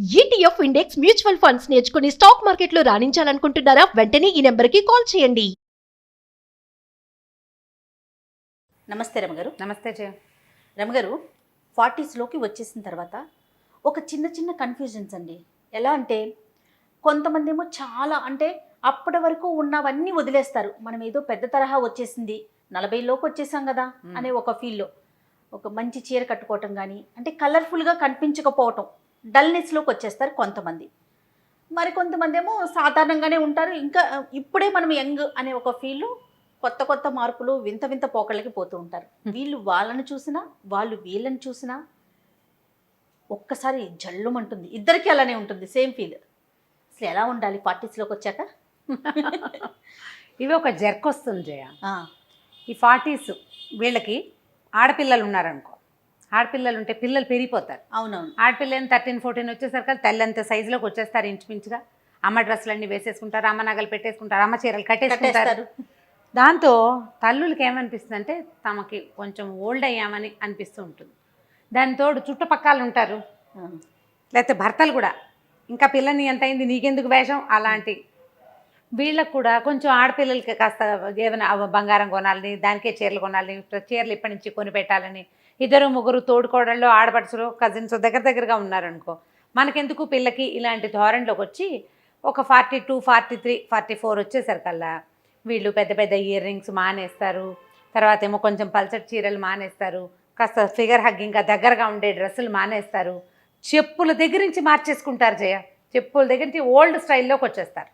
ETF index mutual funds నేర్చుకుని stock మార్కెట్లో రాణించాలనుకుంటున్నారా? వెంటనే ఈ నెంబర్కి కాల్ చేయండి. నమస్తే రమగారు. నమస్తే జయ. రమగారు, 40స్లోకి వచ్చేసిన తర్వాత ఒక చిన్న చిన్న కన్ఫ్యూజన్స్ అండి. ఎలా అంటే కొంతమంది ఏమో చాలా అంటే అప్పటి వరకు ఉన్నవన్నీ వదిలేస్తారు. మనం ఏదో పెద్ద తరహా వచ్చేసింది, 40లోకి వచ్చేసాం కదా అనే ఒక ఫీల్లో ఒక మంచి చీర కట్టుకోవటం కానీ, అంటే కలర్ఫుల్గా కనిపించకపోవటం, డల్నెస్లోకి వచ్చేస్తారు కొంతమంది. మరి కొంతమంది ఏమో సాధారణంగానే ఉంటారు. ఇంకా ఇప్పుడే మనం యంగ్ అనే ఒక ఫీల్, కొత్త కొత్త మార్పులు, వింత వింత పోకళ్ళకి పోతూ ఉంటారు. వీళ్ళు వాళ్ళని చూసినా, వాళ్ళు వీళ్ళని చూసినా ఒక్కసారి జల్లుమంటుంది. ఇద్దరికి అలానే ఉంటుంది, సేమ్ ఫీల్. అసలు ఎలా ఉండాలి 40స్లోకి వచ్చాక? ఇవి ఒక జర్క్ వస్తుంది జయ. ఈ 40s వీళ్ళకి ఆడపిల్లలు ఉన్నారనుకో, ఆడపిల్లలు ఉంటే పిల్లలు పెరిగిపోతారు. అవునవును. ఆడపిల్లని 13-14 వచ్చేసరికి తల్లంత సైజులోకి వచ్చేస్తారు ఇంచుమించుగా. అమ్మ డ్రెస్సులన్నీ వేసేసుకుంటారు, అమ్మ నగలు పెట్టేసుకుంటారు, అమ్మ చీరలు కట్టేసుకుంటారు. దాంతో తల్లులకి ఏమనిపిస్తుంది అంటే తమకి కొంచెం ఓల్డ్ అయ్యామని అనిపిస్తూ ఉంటుంది. దాని తోడు చుట్టుపక్కల ఉంటారు, లేకపోతే భర్తలు కూడా ఇంకా పిల్లని ఎంత అయింది నీకెందుకు వేషం అలాంటి. వీళ్ళకు కూడా కొంచెం ఆడపిల్లలకి కాస్త ఏమైనా బంగారం కొనాలని, దానికే చీరలు కొనాలని, చీరలు ఇప్పటి నుంచి కొని పెట్టాలని, ఇద్దరు ముగ్గురు తోడుకోడళ్ళు ఆడపడుచులు కజిన్స్ దగ్గరగా ఉన్నారనుకో, మనకెందుకు పిల్లకి ఇలాంటి ధోరణిలోకి వచ్చి ఒక 42, 43, 44 వచ్చేసరికల్లా వీళ్ళు పెద్ద పెద్ద ఇయర్ రింగ్స్ మానేస్తారు. తర్వాత ఏమో కొంచెం పల్చటి చీరలు మానేస్తారు, కాస్త ఫిగర్ హగ్గింగ్గా దగ్గరగా ఉండే డ్రెస్సులు మానేస్తారు, చెప్పుల దగ్గర నుంచి మార్చేసుకుంటారు జయ. చెప్పుల దగ్గర నుంచి ఓల్డ్ స్టైల్లోకి వచ్చేస్తారు.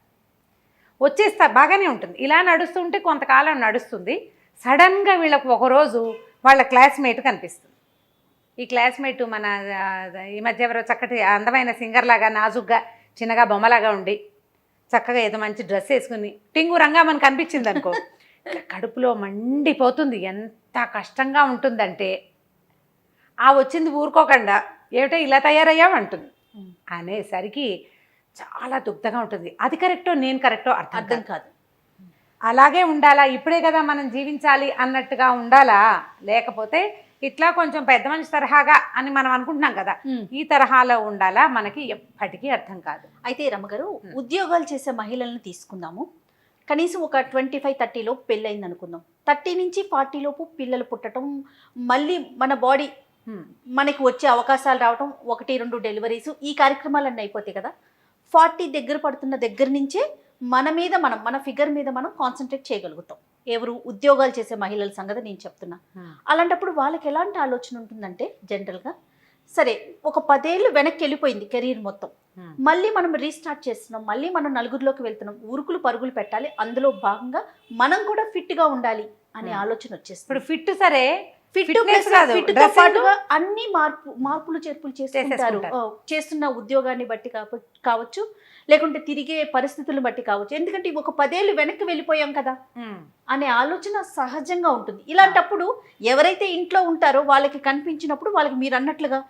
బాగానే ఉంటుంది. ఇలా నడుస్తుంటే కొంతకాలం నడుస్తుంది. సడన్గా వీళ్ళకు ఒకరోజు వాళ్ళ క్లాస్మేట్ కనిపిస్తుంది. ఈ క్లాస్మేట్ మన ఈ మధ్య ఎవరో చక్కటి అందమైన సింగర్లాగా, నాజుగ్గా, చిన్నగా బొమ్మలాగా ఉండి చక్కగా ఏదో మంచి డ్రెస్ వేసుకుని టింగురంగా మనకు కనిపించింది అనుకో, కడుపులో మండిపోతుంది. ఎంత కష్టంగా ఉంటుందంటే ఆ వచ్చింది ఊరుకోకుండా ఏమిటో ఇలా తయారయ్యామంటుంది అనేసరికి చాలా దుగ్ధగా ఉంటుంది. అది కరెక్టో నేను కరెక్టో అర్థం కాదు. అలాగే ఉండాలా, ఇప్పుడే కదా మనం జీవించాలి అన్నట్టుగా ఉండాలా, లేకపోతే ఇట్లా కొంచెం పెద్ద మనిషి తరహాగా అని మనం అనుకుంటున్నాం కదా, ఈ తరహాలో ఉండాలా, మనకి ఎప్పటికీ అర్థం కాదు. అయితే రమ్మగారు, ఉద్యోగాలు చేసే మహిళలను తీసుకుందాము. కనీసం ఒక 25-30 లోపు పెళ్ళయింది అనుకుందాం. 30 నుంచి 40 లోపు పిల్లలు పుట్టడం, మళ్ళీ మన బాడీ మనకి వచ్చే అవకాశాలు రావటం, 1-2 డెలివరీస్, ఈ కార్యక్రమాలన్నీ అయిపోతాయి కదా. 40 దగ్గర పడుతున్న దగ్గర నుంచే మన ఫిగర్ మీద మనం కాన్సన్ట్రేట్ చేయగలుగుతాం. ఎవరు ఉద్యోగాలు చేసే మహిళల సంగతి నేను చెప్తున్నా. అలాంటప్పుడు వాళ్ళకి ఎలాంటి ఆలోచన ఉంటుందంటే, జనరల్గా సరే ఒక 10 ఏళ్ళు వెనక్కి వెళ్ళిపోయింది కెరీర్ మొత్తం, మళ్ళీ మనం రీస్టార్ట్ చేస్తున్నాం, మళ్ళీ మనం నలుగురిలోకి వెళ్తున్నాం, ఉరుకులు పరుగులు పెట్టాలి, అందులో భాగంగా మనం కూడా ఫిట్గా ఉండాలి అనే ఆలోచన వచ్చేస్తుంది. ఇప్పుడు ఫిట్ సరే, అన్ని మార్పులు చేర్పులు చేస్తుంటారు. చేస్తున్న ఉద్యోగాన్ని బట్టి కావచ్చు, లేకుంటే తిరిగే పరిస్థితులను బట్టి కావచ్చు. ఎందుకంటే ఒక 10 ఏళ్ళు వెనక్కి వెళ్ళిపోయాం కదా అనే ఆలోచన సహజంగా ఉంటుంది. ఇలాంటప్పుడు ఎవరైతే ఇంట్లో ఉంటారో వాళ్ళకి కనిపించినప్పుడు వాళ్ళకి మీరు అన్నట్లుగా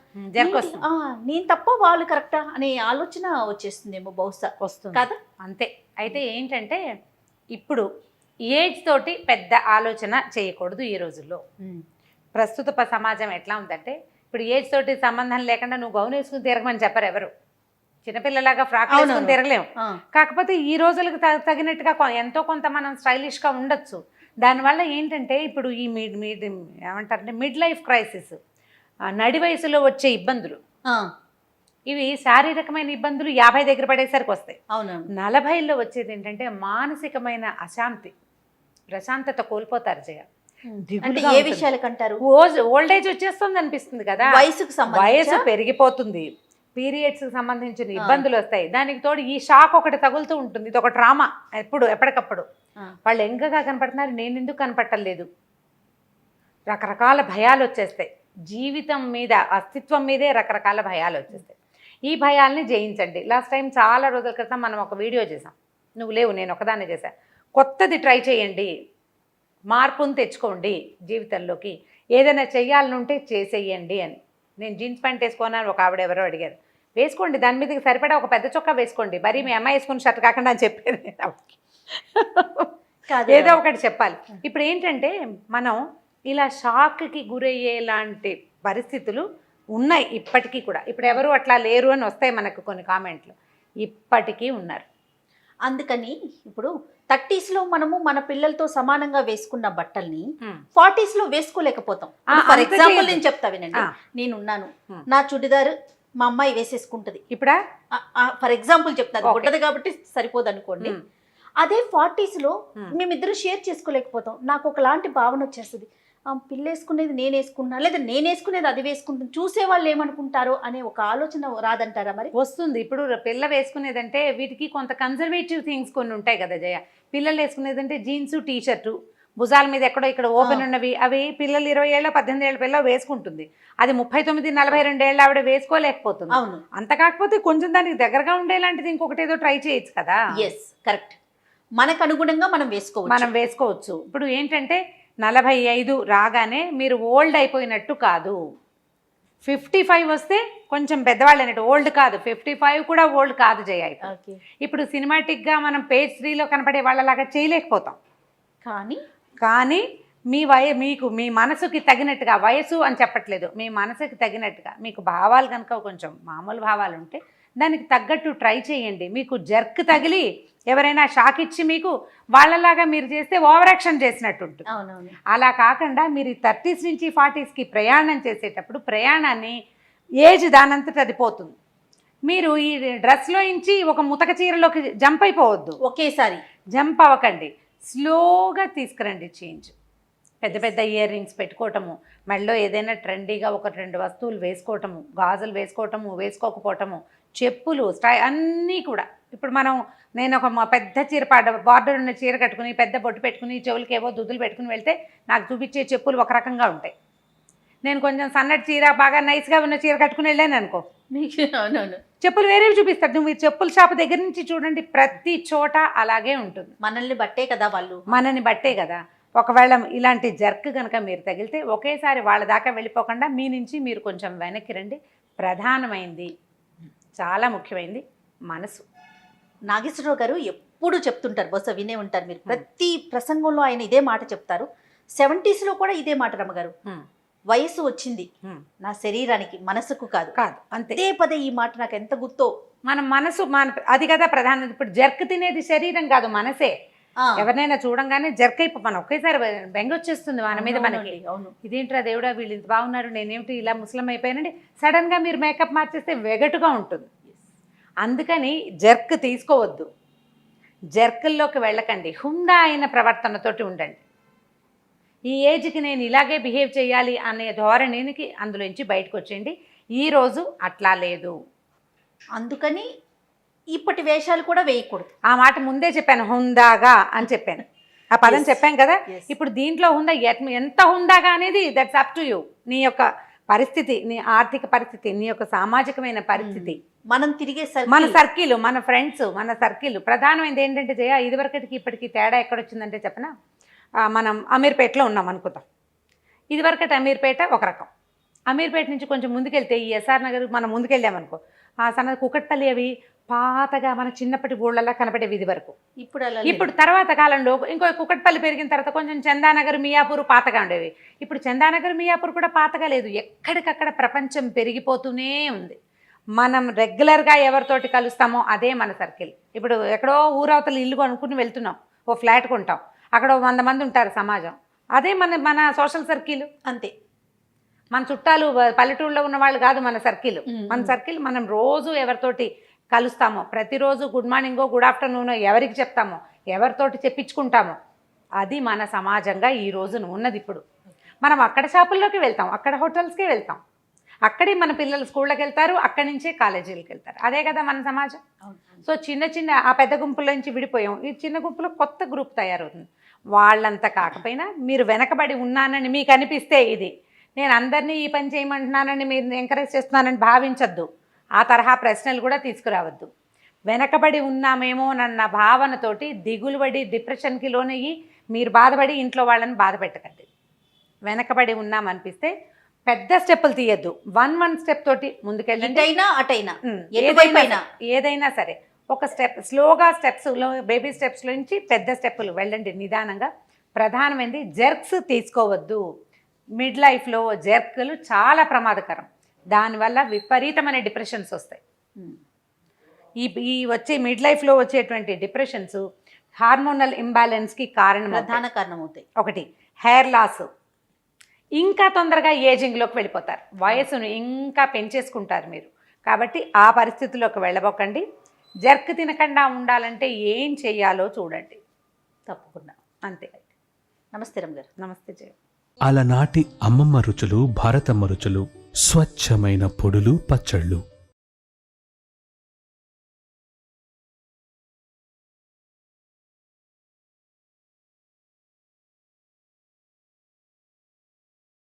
నేను తప్ప వాళ్ళు కరెక్టా అనే ఆలోచన వచ్చేస్తుందేమో, బహుశా వస్తుంది కదా. అంతే. అయితే ఏంటంటే ఇప్పుడు ఏజ్ తోటి పెద్ద ఆలోచన చేయకూడదు ఈ రోజుల్లో. ప్రస్తుత సమాజం ఎట్లా ఉందంటే, ఇప్పుడు ఏజ్ తోటి సంబంధం లేకుండా నువ్వు గౌన్ వేసుకుని తిరగమని చెప్పరు ఎవరు. చిన్నపిల్లలాగా ఫ్రాక్ వేసుకుని తిరగలేము. కాకపోతే ఈ రోజులకు తగినట్టుగా ఎంతో కొంత మనం స్టైలిష్గా ఉండొచ్చు. దానివల్ల ఏంటంటే ఇప్పుడు ఈ ఏమంటారంటే మిడ్ లైఫ్ క్రైసిస్, నడి వయసులో వచ్చే ఇబ్బందులు, ఇవి శారీరకమైన ఇబ్బందులు 50 దగ్గర పడేసరికి వస్తాయి. 40లో వచ్చేది ఏంటంటే మానసికమైన అశాంతి, ప్రశాంతత కోల్పోతారు జయ. అంటే ఏ విషయాలకంటారు? ఓల్డ్ ఏజ్ వచ్చేస్తుంది అనిపిస్తుంది కదా, వయసు పెరిగిపోతుంది, పీరియడ్స్కి సంబంధించిన ఇబ్బందులు వస్తాయి, దానికి తోడు ఈ షాక్ ఒకటి తగులుతూ ఉంటుంది. ఇది ఒక డ్రామా ఎప్పటికప్పుడు. వాళ్ళు ఎంగగా కనపడుతున్నారు, నేను ఎందుకు కనపట్టలేదు, రకరకాల భయాలు వచ్చేస్తాయి. జీవితం మీద, అస్తిత్వం మీదే రకరకాల భయాలు వచ్చేస్తాయి. ఈ భయాల్ని జయించండి. లాస్ట్ టైం చాలా రోజుల క్రితం మనం ఒక వీడియో చేసాం, నువ్వు లేవు, నేను ఒకదాన్నే చేశాను. కొత్తది ట్రై చేయండి, మార్పును తెచ్చుకోండి జీవితంలోకి, ఏదైనా చెయ్యాలనుంటే చేసేయండి అని. నేను జీన్స్ ప్యాంట్ వేసుకున్నాను, ఒక ఆవిడ ఎవరో అడిగారు, వేసుకోండి, దాని మీదకి సరిపడా ఒక పెద్ద చొక్కా వేసుకోండి, మరి మీ అమ్మాయి వేసుకుని షర్ట్ కాకుండా అని చెప్పాను. ఏదో ఒకటి చెప్పాలి. ఇప్పుడు ఏంటంటే మనం ఇలా షాక్కి గురయ్యేలాంటి పరిస్థితులు ఉన్నాయి ఇప్పటికీ కూడా. ఇప్పుడు ఎవరు అట్లా లేరు అని వస్తాయి మనకు కొన్ని కామెంట్లు, ఇప్పటికీ ఉన్నారు. అందుకని ఇప్పుడు 30s లో మనము మన పిల్లలతో సమానంగా వేసుకున్న బట్టల్ని Hmm. 40s లో వేసుకోలేకపోతాం. ఫర్ అంత ఎగ్జాంపుల్ చేయొద్దు. నేను చెప్తా వినండి. ఆ. నేనున్నాను, Hmm. నా చుడిదార్ మా అమ్మాయి వేసేసుకుంటది. ఇప్పుడా ఫర్ ఎగ్జాంపుల్ చెప్తాను, Okay. గుడ్డది కాబట్టి సరిపోదు అనుకోండి. Hmm. అదే 40s లో Hmm. మేమిద్దరు షేర్ చేసుకోలేకపోతాం. నాకు ఒకలాంటి భావన వచ్చేస్తుంది, పిల్ల వేసుకునేది నేను వేసుకున్నా, లేదా నేను వేసుకునేది అది వేసుకుంటాను, చూసే వాళ్ళు ఏమనుకుంటారో అనే ఒక ఆలోచన రాదంటారా మరి? వస్తుంది. ఇప్పుడు పిల్ల వేసుకునేదంటే వీటికి కొంత కన్జర్వేటివ్ థింగ్స్ కొన్ని ఉంటాయి కదా జయ. పిల్లలు వేసుకునేదంటే జీన్స్ టీ షర్టు, భుజాల మీద ఎక్కడో ఇక్కడ ఓపెన్ ఉన్నవి, అవి పిల్లలు 20 ఏళ్ళ 18 ఏళ్ళ పిల్ల వేసుకుంటుంది. అది 39 42 ఏళ్ళ ఆవిడ వేసుకోలేకపోతుంది. అవును, అంత కాకపోతే కొంచెం దానికి దగ్గరగా ఉండేలాంటిది ఇంకొకటి ఏదో ట్రై చేయొచ్చు కదా. ఎస్ కరెక్ట్, మనకు అనుగుణంగా మనం వేసుకోవచ్చు. మనం వేసుకోవచ్చు. ఇప్పుడు ఏంటంటే 45 రాగానే మీరు ఓల్డ్ అయిపోయినట్టు కాదు. 55 వస్తే కొంచెం పెద్దవాళ్ళు అన్నట్టు, ఓల్డ్ కాదు. 55 కూడా ఓల్డ్ కాదు జయ. ఓకే, ఇప్పుడు సినిమాటిక్గా మనం పేజ్ 3లో కనపడే వాళ్ళలాగా చేయలేకపోతాం. కానీ మీ మీకు మీ మనసుకి తగినట్టుగా, వయసు అని చెప్పట్లేదు, మీ మనసుకి తగినట్టుగా మీకు భావాలు కనుక కొంచెం మామూలు భావాలు ఉంటే దానికి తగ్గట్టు ట్రై చేయండి. మీకు జర్క్ తగిలి ఎవరైనా షాక్ ఇచ్చి మీకు వాళ్ళలాగా మీరు చేస్తే ఓవర్ యాక్షన్ చేసినట్టు ఉంటుంది. అవునవును, అలా కాకుండా మీరు 30s నుంచి 40sకి ప్రయాణం చేసేటప్పుడు ప్రయాణాన్ని ఏజ్ దానంతట అది పోతుంది. మీరు ఈ డ్రెస్లో నుంచి ఒక ముతక చీరలోకి జంప్ అయిపోవద్దు, ఒకేసారి జంప్ అవ్వకండి. స్లోగా తీసుకురండి చేంజ్. పెద్ద పెద్ద ఇయర్ రింగ్స్ పెట్టుకోవటము, మెడలో ఏదైనా ట్రెండీగా ఒక 2 వస్తువులు వేసుకోవటము, గాజులు వేసుకోవటము, వేసుకోకపోవటము, చెప్పులు, అన్నీ కూడా. ఇప్పుడు నేను ఒక పెద్ద చీర బార్డర్ ఉన్న చీర కట్టుకుని పెద్ద బొట్టు పెట్టుకుని చెవులకి ఏవో దుద్దులు పెట్టుకుని వెళ్తే నాకు చూపించే చెప్పులు ఒక రకంగా ఉంటాయి. నేను కొంచెం సన్నటి చీర బాగా నైస్గా ఉన్న చీర కట్టుకుని వెళ్ళాను అనుకో, అవునవును, చెప్పులు వేరేవి చూపిస్తాడు. నువ్వు ఈ చెప్పుల షాప్ దగ్గర నుంచి చూడండి, ప్రతి చోట అలాగే ఉంటుంది. మనల్ని బట్టే కదా వాళ్ళు, మనని బట్టే కదా. ఒకవేళ ఇలాంటి జర్క్ కనుక మీరు తగిలితే ఒకేసారి వాళ్ళ దాకా వెళ్ళిపోకుండా మీ నుంచి మీరు కొంచెం వెనక్కి రండి. ప్రధానమైంది, చాలా ముఖ్యమైనది మనసు. నాగేశ్వరరావు గారు ఎప్పుడు చెప్తుంటారు, బహుశా వినే ఉంటారు మీరు, ప్రతి ప్రసంగంలో ఆయన ఇదే మాట చెప్తారు. 70s లో కూడా ఇదే మాట రమ్మగారు, వయసు వచ్చింది నా శరీరానికి, మనసుకు కాదు. అంతే, పదే పదే ఈ మాట నాకు ఎంత గుర్తో. మన మనసు అది కదా ప్రధానం. ఇప్పుడు జర్క్ తినేది శరీరం కాదు, మనసే. ఎవరినైనా చూడంగానే జర్క్ మనం ఒకేసారి బెంగ వచ్చేస్తుంది మన మీద మనకి. అవును, ఇదేంట్రా దేవుడా వీళ్ళు ఇంత బాగున్నారు, నేనేమిటి ఇలా ముసలం అయిపోయానండి. సడన్గా మీరు మేకప్ మార్చేస్తే వెగటుగా ఉంటుంది. అందుకని జర్క్ తీసుకోవద్దు, జర్కుల్లోకి వెళ్ళకండి. హుందా అయిన ప్రవర్తనతోటి ఉండండి. ఈ ఏజ్కి నేను ఇలాగే బిహేవ్ చేయాలి అనే ధోరణికి అందులోంచి బయటకు వచ్చేయండి. ఈరోజు అట్లా లేదు, అందుకని ఇప్పటి వేషాలు కూడా వేయకూడదు. ఆ మాట ముందే చెప్పాను, హుందాగా అని చెప్పాను, ఆ పదం చెప్పాను కదా. ఇప్పుడు దీంట్లో హుందా ఎంత హుందాగా అనేది దట్స్ అప్ టు యూ. నీ యొక్క పరిస్థితి, నీ ఆర్థిక పరిస్థితి, నీ యొక్క సామాజికమైన పరిస్థితి, మనం తిరిగే మన సర్కిల్, మన ఫ్రెండ్స్, మన సర్కిల్. ప్రధానమైనది ఏంటంటే జయ, ఇదివరకటికి ఇప్పటికి తేడా ఎక్కడొచ్చిందంటే చెప్పనా, మనం అమీర్పేటలో ఉన్నాం అనుకుందాం. ఇదివరకటి అమీర్పేట ఒక రకం, అమీర్పేట నుంచి కొంచెం ముందుకెళ్తే ఈ ఎస్ఆర్ నగర్ మనం ముందుకెళ్ళామనుకో, సన్న కుకట్పల్లి అవి పాతగా మన చిన్నప్పటి ఊళ్ళలా కనపడేవి ఇది వరకు. ఇప్పుడు తర్వాత కాలంలో ఇంకో కుకట్పల్లి పెరిగిన తర్వాత కొంచెం చందానగర్, మియాపూర్ పాతగా ఉండేవి. ఇప్పుడు చందానగర్, మియాపూర్ కూడా పాతగా లేదు. ఎక్కడికక్కడ ప్రపంచం పెరిగిపోతూనే ఉంది. మనం రెగ్యులర్గా ఎవరితోటి కలుస్తామో అదే మన సర్కిల్. ఇప్పుడు ఎక్కడో ఊరవతల ఇల్లు కొనుక్కుని వెళ్తున్నాం, ఓ ఫ్లాట్ కొంటాం, అక్కడ 100 మంది ఉంటారు సమాజం, అదే మన సోషల్ సర్కిల్. అంతే, మన చుట్టాలు పల్లెటూళ్ళలో ఉన్న వాళ్ళు కాదు మన సర్కిల్. మన సర్కిల్ మనం రోజు ఎవరితోటి కలుస్తామో, ప్రతిరోజు గుడ్ మార్నింగో గుడ్ ఆఫ్టర్నూనో ఎవరికి చెప్తామో, ఎవరితోటి చెప్పించుకుంటామో, అది మన సమాజంగా ఈ రోజున ఉన్నది. ఇప్పుడు మనం అక్కడ షాపుల్లోకి వెళ్తాం, అక్కడ హోటల్స్కే వెళ్తాం, అక్కడే మన పిల్లలు స్కూళ్ళకి వెళ్తారు, అక్కడి నుంచే కాలేజీలకు వెళ్తారు. అదే కదా మన సమాజం. సో చిన్న ఆ పెద్ద గుంపుల నుంచి విడిపోయాం, ఈ చిన్న గుంపులో కొత్త గ్రూప్ తయారవుతుంది. వాళ్ళంతా కాకపోయినా మీరు వెనకబడి ఉన్నానని మీకు అనిపిస్తే, ఇది నేను అందరినీ ఈ పని చేయమంటున్నానని మీరు ఎంకరేజ్ చేస్తున్నానని భావించద్దు. ఆ తరహా ప్రశ్నలు కూడా తీసుకురావద్దు. వెనకబడి ఉన్నామేమోనన్న భావనతోటి దిగులుబడి డిప్రెషన్కి లోనయ్యి మీరు బాధపడి ఇంట్లో వాళ్ళని బాధ పెట్టకండి. వెనకబడి ఉన్నామనిపిస్తే పెద్ద స్టెప్పులు తీయద్దు, 1 స్టెప్ తోటి ముందుకెళ్ళండి. ఏదైనా సరే ఒక స్టెప్, స్లోగా స్టెప్స్లో, బేబీ స్టెప్స్లో నుంచి పెద్ద స్టెప్పులు వెళ్ళండి నిదానంగా. ప్రధానమైనది జర్క్స్ తీసుకోవద్దు. మిడ్ లైఫ్లో జర్క్లు చాలా ప్రమాదకరం. దానివల్ల విపరీతమైన డిప్రెషన్స్ వస్తాయి. ఉమ్. ఈ వచ్చే మిడ్ లైఫ్లో వచ్చేటువంటి డిప్రెషన్స్ హార్మోనల్ ఇంబ్యాలెన్స్కి కారణం. ప్రధాన కారణం అవుతాయి. ఒకటి హెయిర్ లాస్, ఇంకా తొందరగా ఏజింగ్లోకి వెళ్ళిపోతారు, వయసును ఇంకా పెంచేసుకుంటారు మీరు. కాబట్టి ఆ పరిస్థితుల్లోకి వెళ్ళబోకండి. జర్క్ తినకుండా ఉండాలంటే ఏం చెయ్యాలో చూడండి. తప్పకుండా. అంతే. నమస్తే రమగారు. నమస్తే జయ. అలనాటి అమ్మమ్మ రుచులు, భారతమ్మ రుచులు, స్వచ్ఛమైన పొడులు, పచ్చళ్ళు.